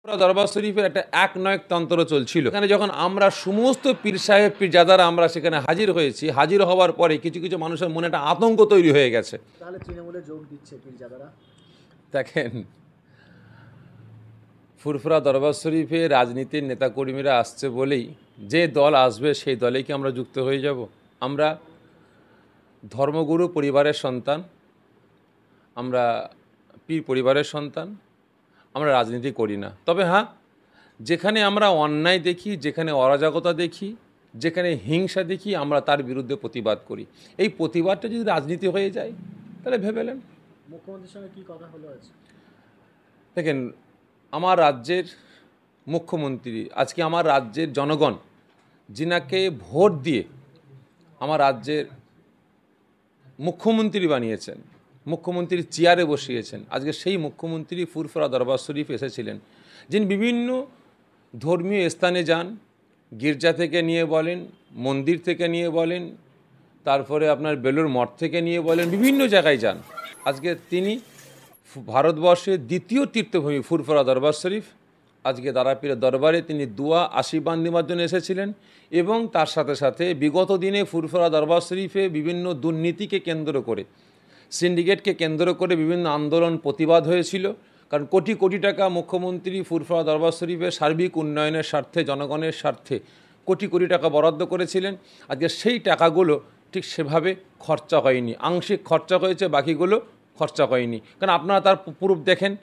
দরবার শরীফের একটা একনয়কতন্ত্র চলছিল। এখানে যখন আমরা সমস্ত পীর সাহেব পীরজাদারা আমরা সেখানে হাজির হয়েছি, হাজির হওয়ার পরে কিছু কিছু মানুষের মনে একটা আতঙ্ক তৈরি হয়ে গেছে। তাহলে তৃণমূলে যোগ দিচ্ছে পীরজাদারা। দেখেন, ফুরফুরা দরবার শরীফে রাজনীতির নেতাকর্মীরা আসছে বলেই যে দল আসবে সেই দলেই কি আমরা যুক্ত হয়ে যাব? আমরা ধর্মগুরু পরিবারের সন্তান, আমরা পীর পরিবারের সন্তান, আমরা রাজনীতি করি না। তবে হ্যাঁ, যেখানে আমরা অন্যায় দেখি, যেখানে অরাজকতা দেখি, যেখানে হিংসা দেখি, আমরা তার বিরুদ্ধে প্রতিবাদ করি। এই প্রতিবাদটা যদি রাজনীতি হয়ে যায় তাহলে ভেবেলেন। মুখ্যমন্ত্রীর সঙ্গে কি কথা হলো আজ? দেখেন, আমার রাজ্যের মুখ্যমন্ত্রী, আজকে আমার রাজ্যের জনগণ যিনাকে ভোট দিয়ে আমার রাজ্যের মুখ্যমন্ত্রী বানিয়েছেন, মুখ্যমন্ত্রীর চেয়ারে বসিয়েছেন, আজকে সেই মুখ্যমন্ত্রী ফুরফুরা দরবার শরীফ এসেছিলেন। যিনি বিভিন্ন ধর্মীয় স্থানে যান, গির্জা থেকে নিয়ে বলেন, মন্দির থেকে নিয়ে বলেন, তারপরে আপনার বেলুড় মঠ থেকে নিয়ে বলেন, বিভিন্ন জায়গায় যান। আজকে তিনি ভারতবর্ষের দ্বিতীয় তীর্থভূমি ফুরফুরা দরবার শরীফ, আজকে দারাপীরের দরবারে তিনি দোয়া আশীর্বাদ নেওয়ার জন্য এসেছিলেন। এবং তার সাথে সাথে বিগত দিনে ফুরফুরা দরবার শরীফে বিভিন্ন দুর্নীতিকে কেন্দ্র করে, সিন্ডিকেটকে কেন্দ্র করে বিভিন্ন আন্দোলন প্রতিবাদ হয়েছিল। কারণ কোটি কোটি টাকা মুখ্যমন্ত্রী ফুরফুরা দরবার শরীফের সার্বিক উন্নয়নের স্বার্থে, জনগণের স্বার্থে কোটি কোটি টাকা বরাদ্দ করেছিলেন। আজকে সেই টাকাগুলো ঠিক সেভাবে খরচা হয়নি, আংশিক খরচা হয়েছে, বাকিগুলো খরচা হয়নি। কারণ আপনারা তার প্রুফ দেখেন,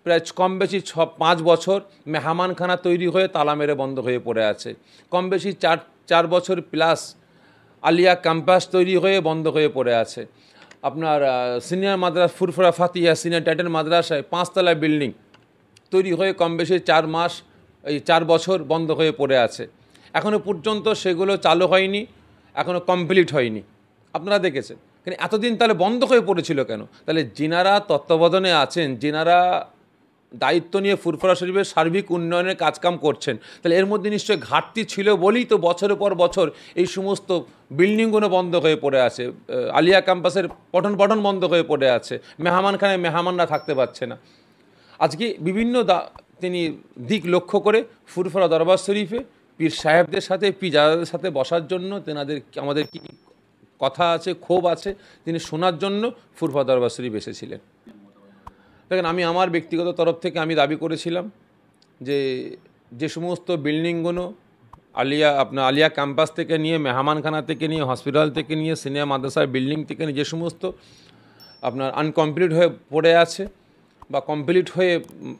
প্রায় কম বেশি 5 বছর মেহমানখানা তৈরি হয়ে তালা মেরে বন্ধ হয়ে পড়ে আছে। কম বেশি 4 বছর প্লাস আলিয়া ক্যাম্পাস তৈরি হয়ে বন্ধ হয়ে পড়ে আছে। আপনার সিনিয়র মাদ্রাসা ফুরফুরা ফাতিয়া সিনিয়র টাইটেল মাদ্রাসায় 5তলা বিল্ডিং তৈরি হয়ে কম বেশি 4 বছর বন্ধ হয়ে পড়ে আছে। এখনও পর্যন্ত সেগুলো চালু হয়নি, এখনও কমপ্লিট হয়নি। আপনারা দেখেছেন, কিন্তু এতদিন তাহলে বন্ধ হয়ে পড়েছিল কেন? তাহলে যিনারা তত্ত্বাবধানে আছেন, যিনারা দায়িত্ব নিয়ে ফুরফুরা শরীফের সার্বিক উন্নয়নের কাজকাম করছেন, তাহলে এর মধ্যে নিশ্চয়ই ঘাটতি ছিল বলেই তো বছরের পর বছর এই সমস্ত বিল্ডিংগুলো বন্ধ হয়ে পড়ে আছে। আলিয়া ক্যাম্পাসের পঠন পঠন বন্ধ হয়ে পড়ে আছে, মেহমানখানায় মেহমানরা থাকতে পারছে না। আজকে বিভিন্ন তিনি দিক লক্ষ্য করে ফুরফুরা দরবার শরীফে পীর সাহেবদের সাথে, পীরজাদাদের সাথে বসার জন্য, তেনাদের আমাদের কি কথা আছে, ক্ষোভ আছে, তিনি শোনার জন্য ফুরফুরা দরবার শরীফ এসেছিলেন। দেখেন, আমি আমার ব্যক্তিগত তরফ থেকে আমি দাবি করেছিলাম যে যে সমস্ত বিল্ডিংগুলো আলিয়া ক্যাম্পাস থেকে নিয়ে, মেহমানখানা থেকে নিয়ে, হসপিটাল থেকে নিয়ে, সিনিয়র মাদ্রাসার বিল্ডিং থেকে নিয়ে যে সমস্ত আপনার আনকমপ্লিট হয়ে পড়ে আছে বা কমপ্লিট হয়ে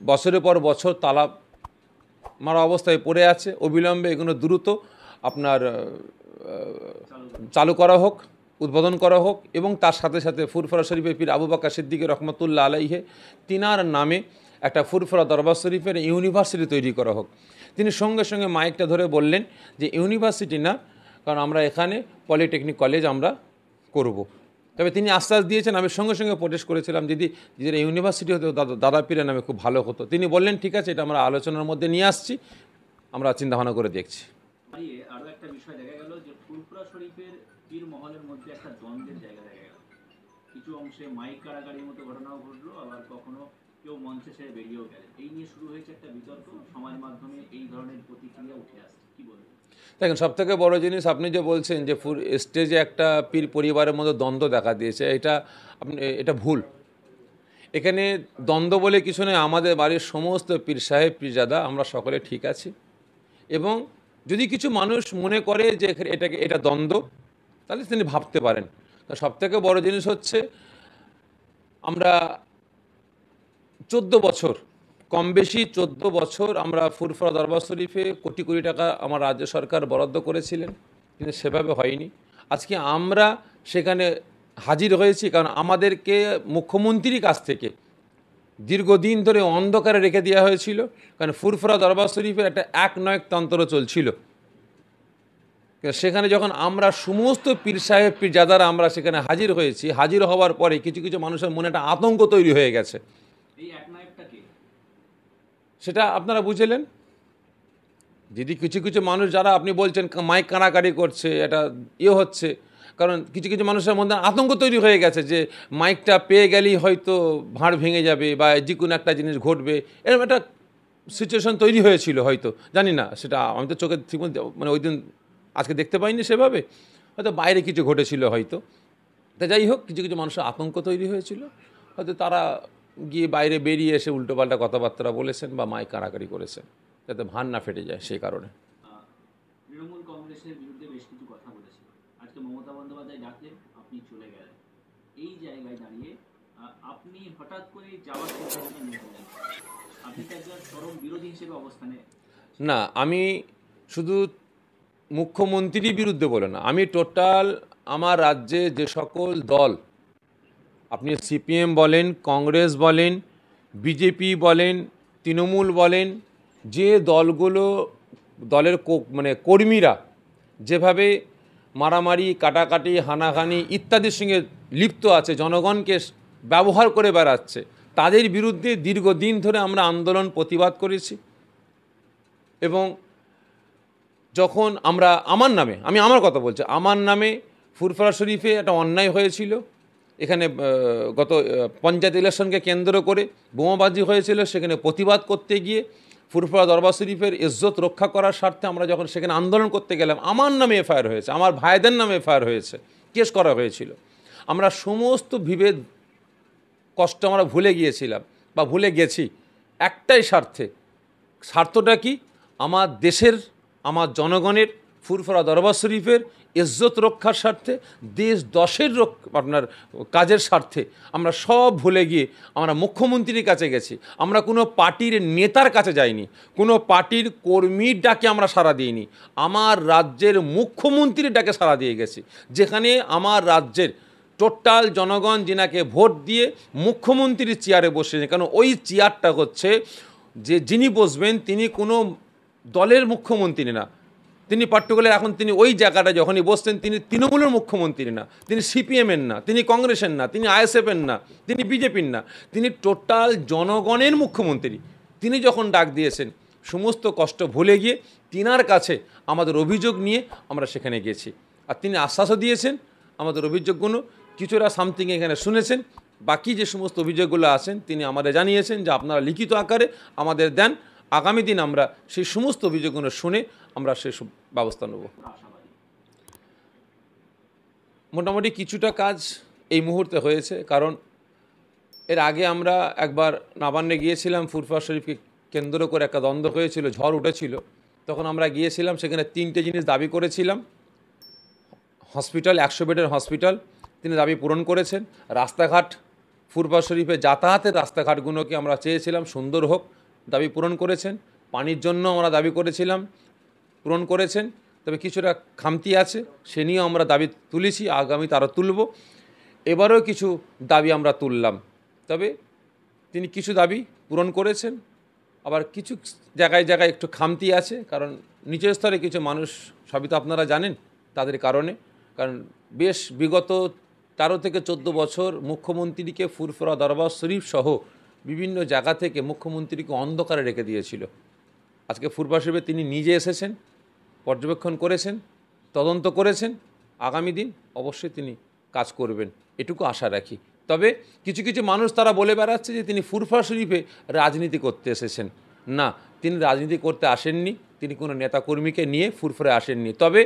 বছরের পর বছর তালা মারা অবস্থায় পড়ে আছে, অবিলম্বে এগুলো দ্রুত আপনার চালু করা হোক, উদ্বোধন করা হোক। এবং তার সাথে সাথে ফুরফুরা শরীফের পীর আবু বকর সিদ্দিক রহমতুল্লাহ আলাইহে তিনার নামে একটা ফুরফুরা দরবার শরীফের ইউনিভার্সিটি তৈরি করা হোক। তিনি সঙ্গে সঙ্গে মাইকটা ধরে বললেন যে ইউনিভার্সিটি না, কারণ আমরা এখানে পলিটেকনিক কলেজ আমরা করব। তবে তিনি আশ্বাস দিয়েছেন, আমি সঙ্গে সঙ্গে প্রোটেস্ট করেছিলাম যদি ইউনিভার্সিটি হতো দাদা পীরের নামে খুব ভালো হতো। তিনি বললেন ঠিক আছে, এটা আমরা আলোচনার মধ্যে নিয়ে আসছি, আমরা চিন্তাভাবনা করে দেখছি। আরো একটা বিষয় দেখা গেল যে ফুরফুরা শরীফের পীর মহলের মধ্যে একটা দ্বন্দ্বের জায়গা দেখা গেল। কিছু অংশে মাইক কাড়াকাড়ির মতো ঘটনাও ঘটলো, আবার কখনো কেউ মঞ্চে ছেড়ে বেরিয়েও গেলেন। এই নিয়ে শুরু হয়েছে একটা বিতর্ক, সমাজ মাধ্যমে এই ধরনের প্রতিক্রিয়া উঠে আসছে, কি বলবেন? দেখেন, সবথেকে বড় জিনিস আপনি যে বলছেন যে স্টেজে একটা পীর পরিবারের মধ্যে দ্বন্দ্ব দেখা দিয়েছে, এটা ভুল। এখানে দ্বন্দ্ব বলে কিছু নেই। আমাদের বাড়ির সমস্ত পীর সাহেব পীরজাদা আমরা সকলে ঠিক আছি। এবং যদি কিছু মানুষ মনে করে যে এটা দ্বন্দ্ব, তাহলে তিনি ভাবতে পারেন। সবথেকে বড় জিনিস হচ্ছে আমরা 14 বছর, কম বেশি 14 বছর আমরা ফুরফুরা দরবার শরীফে কোটি কোটি টাকা আমার রাজ্য সরকার বরাদ্দ করেছিলেন, কিন্তু সেভাবে হয়নি। আজকে আমরা সেখানে হাজির হয়েছি কারণ আমাদেরকে মুখ্যমন্ত্রীর কাছ থেকে দীর্ঘদিন ধরে অন্ধকারে রেখে দেওয়া হয়েছিল। কারণ ফুরফুরা দরবার শরীফের একটা একনয়কতন্ত্র চলছিল। সেখানে যখন আমরা সমস্ত পীর সাহেব পীরজাদারা আমরা সেখানে হাজির হয়েছি, হাজির হওয়ার পরে কিছু কিছু মানুষের মনে একটা আতঙ্ক তৈরি হয়ে গেছে। সেটা আপনারা বুঝলেন। যদি কিছু কিছু মানুষ যারা আপনি বলছেন মাইক কানাকাড়ি করছে, এটা হচ্ছে, কারণ কিছু কিছু মানুষের মধ্যে আতঙ্ক তৈরি হয়ে গেছে যে মাইকটা পেয়ে গেলেই হয়তো ভাঁড় ভেঙে যাবে বা যে কোনো একটা জিনিস ঘটবে, এরকম একটা সিচুয়েশন তৈরি হয়েছিল হয়তো, জানি না, সেটা আমি তো চোখে ঠিক মানে ওই দিন আজকে দেখতে পাইনি সেভাবে, হয়তো বাইরে কিছু ঘটেছিল হয়তো। তা যাই হোক, কিছু কিছু মানুষের আতঙ্ক তৈরি হয়েছিল, হয়তো তারা গিয়ে বাইরে বেরিয়ে এসে উল্টোপাল্টা কথাবার্তা বলেছেন বা মাইক কাড়াকাড়ি করেছেন, যাতে ভান না ফেটে যায় সেই কারণে। তৃণমূল কংগ্রেসের বিরুদ্ধে বেশ কিছু কথা বলেছিল, আজকে মমতা বন্দ্যোপাধ্যায় ডাকলেন, আপনি চলে গেলেন। এই জায়গায় দাঁড়িয়ে আপনি হঠাৎ করে যাওয়ার সিদ্ধান্ত নিয়েছিলেন, আপনি তো একজন চরম বিরোধী হিসেবে অবস্থানে। না, আমি শুধু মুখ্যমন্ত্রীর বিরুদ্ধে বলে না, আমি টোটাল আমার রাজ্যে যে সকল দল, আপনি সিপিএম বলেন, কংগ্রেস বলেন, বিজেপি বলেন, তৃণমূল বলেন, যে দলগুলো দলের মানে কর্মীরা যেভাবে মারামারি, কাটাকাটি, হানাহানি ইত্যাদির সঙ্গে লিপ্ত আছে, জনগণকে ব্যবহার করে বেড়াচ্ছে, তাদের বিরুদ্ধে দীর্ঘদিন ধরে আমরা আন্দোলন প্রতিবাদ করেছি। এবং যখন আমরা আমি আমার কথা বলছি, আমার নামে ফুরফুরা শরীফে একটা অন্যায় হয়েছিল, এখানে গত পঞ্চায়েত ইলেকশনকে কেন্দ্র করে বোমাবাজি হয়েছিল, সেখানে প্রতিবাদ করতে গিয়ে ফুরফুরা দরবার শরীফের ইজ্জত রক্ষা করার স্বার্থে আমরা যখন সেখানে আন্দোলন করতে গেলাম, আমার নামে এফআইআর হয়েছে, আমার ভাইদের নামে এফআইআর হয়েছে, কেস করা হয়েছিল। আমরা সমস্ত বিভেদ কষ্ট আমরা ভুলে গিয়েছিলাম বা ভুলে গেছি একটাই স্বার্থটা কি? আমার দেশের, আমার জনগণের, ফুরফুরা দরবার শরীফের ইজ্জত রক্ষার স্বার্থে, দেশ দশের আপনার কাজের স্বার্থে আমরা সব ভুলে গিয়ে আমরা মুখ্যমন্ত্রীর কাছে গেছি। আমরা কোনো পার্টির নেতার কাছে যাইনি, কোনো পার্টির কর্মীর ডাকে আমরা সাড়া দিইনি, আমার রাজ্যের মুখ্যমন্ত্রীর ডাকে সাড়া দিয়ে গেছি, যেখানে আমার রাজ্যের টোটাল জনগণ যিনাকে ভোট দিয়ে মুখ্যমন্ত্রীর চেয়ারে বসেছেন। কারণ ওই চেয়ারটা হচ্ছে যে যিনি বসবেন তিনি কোনো দলের মুখ্যমন্ত্রী না, তিনি পার্টিকুলার এখন তিনি ওই জায়গাটা যখনই বসছেন তিনি তৃণমূলের মুখ্যমন্ত্রী না, তিনি সিপিএমের না, তিনি কংগ্রেসের না, তিনি আইএসএফের না, তিনি বিজেপির না, তিনি টোটাল জনগণের মুখ্যমন্ত্রী। তিনি যখন ডাক দিয়েছেন সমস্ত কষ্ট ভুলে গিয়ে তিনার কাছে আমাদের অভিযোগ নিয়ে আমরা সেখানে গেছি। আর তিনি আশ্বাসও দিয়েছেন আমাদের অভিযোগগুলো কিছুটা সামথিং এখানে শুনেছেন, বাকি যে সমস্ত অভিযোগগুলো আছেন তিনি আমাদের জানিয়েছেন যে আপনারা লিখিত আকারে আমাদের দেন, আগামী দিন আমরা সেই সমস্ত অভিযোগগুলো শুনে আমরা সেসব ব্যবস্থা নেব। মোটামুটি কিছুটা কাজ এই মুহূর্তে হয়েছে, কারণ এর আগে আমরা একবার নবান্নে গিয়েছিলাম, ফুরফুরা শরীফকে কেন্দ্র করে একটা দ্বন্দ্ব হয়েছিল, ঝড় উঠেছিল, তখন আমরা গিয়েছিলাম, সেখানে 3টে জিনিস দাবি করেছিলাম। হসপিটাল, 100 বেডের হসপিটাল তিনি দাবি পূরণ করেছেন। রাস্তাঘাট, ফুরফুরা শরীফে যাতায়াতের রাস্তাঘাটগুলোকে আমরা চেয়েছিলাম সুন্দর হোক, দাবি পূরণ করেছেন। পানির জন্য আমরা দাবি করেছিলাম, পূরণ করেছেন। তবে কিছুটা খামতি আছে, সে নিয়েও আমরা দাবি তুলেছি, আগামী তারা তুলব। এবারেও কিছু দাবি আমরা তুললাম, তবে তিনি কিছু দাবি পূরণ করেছেন। আবার কিছু জায়গায় জায়গায় একটু খামতি আছে, কারণ নিচের স্তরে কিছু মানুষ, সবই তো আপনারা জানেন, তাদের কারণে, কারণ বেশ বিগত 13 থেকে 14 বছর মুখ্যমন্ত্রীকে ফুরফুরা দরবার শরীফ সহ বিভিন্ন জায়গা থেকে মুখ্যমন্ত্রীকে অন্ধকারে রেখে দিয়েছিল। আজকে ফুরফুরা শরীফে তিনি নিজে এসেছেন, পর্যবেক্ষণ করেছেন, তদন্ত করেছেন, আগামী দিন অবশ্যই তিনি কাজ করবেন এটুকু আশা রাখি। তবে কিছু কিছু মানুষ তারা বলে বেড়াচ্ছে যে তিনি ফুরফুরা শরীফে রাজনীতি করতে এসেছেন। না, তিনি রাজনীতি করতে আসেননি, তিনি কোনো নেতাকর্মীকে নিয়ে ফুরফুরে আসেননি। তবে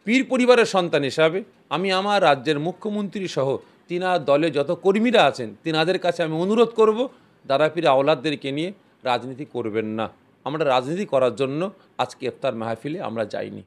পীর পরিবারের সন্তান হিসাবে আমি আমার রাজ্যের মুখ্যমন্ত্রী সহ তিনার দলে যত কর্মীরা আছেন তিনাদের কাছে আমি অনুরোধ করব, দাদা পীর আওলাদদেরকে নিয়ে রাজনীতি করবেন না। আমরা রাজনীতি করার জন্য আজকে ইফতার মাহফিলে আমরা যাইনি।